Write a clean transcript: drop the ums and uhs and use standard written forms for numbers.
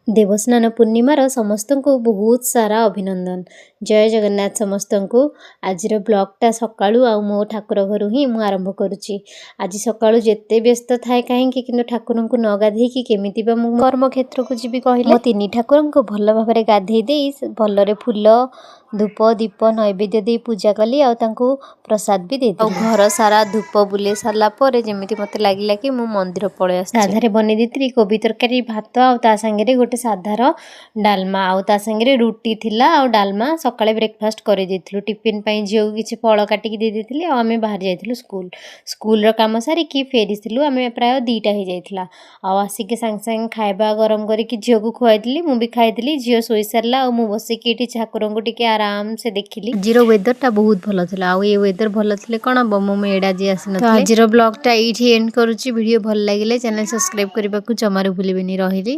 देवस्नान पूर्णिमार समस्त को बहुत सारा अभिनंदन। जय जगन्नाथ समस्त को। आज ब्लॉगटा सकाळू आ मो ठाकुर घर ही मु आरंभ करुच्ची। आज सकाळू जेते व्यस्त थाए कहीं कि ठाकुर को न गाधे केमिति बा मु कर्म क्षेत्र को जीवी कहले मो तीन ठाकुर को भल भाव गाधे दे भलरे फूल धूप दीप नैवेद्य दे पूजा कली आ प्रसाद भी दे घर सारा धूप बुले सारा पर जमी मत लगे कि मु मंदिर पलि आधारे बन दी कोबी तरकारी भात आ सांगे गोटे साधार डालमा आ सांगे रुटी थिला आ डालमा सकाळे ब्रेकफास्ट कर टिफिन झील को किसी फल काटिकी दे देती आम बाहर जाइलु स्कूल स्कूल काम सारिकी फेरीलु आम प्राय 2टा हो जाइला आसिक सांगे सांगे खाଇବା गरम करके झील को खुआई मुझे खाई झील शोई सारा आ बसिकी ठाकुर को टिके आराम से देखिली। आज वेदर टा बहुत भल था ये वेदर भल थे कौन हम मो मेड आज आसन आज ब्लॉग टा ये एंड करुच्ची। वीडियो भल लगे चैनल सब्सक्राइब करने को जमार भूलें रही।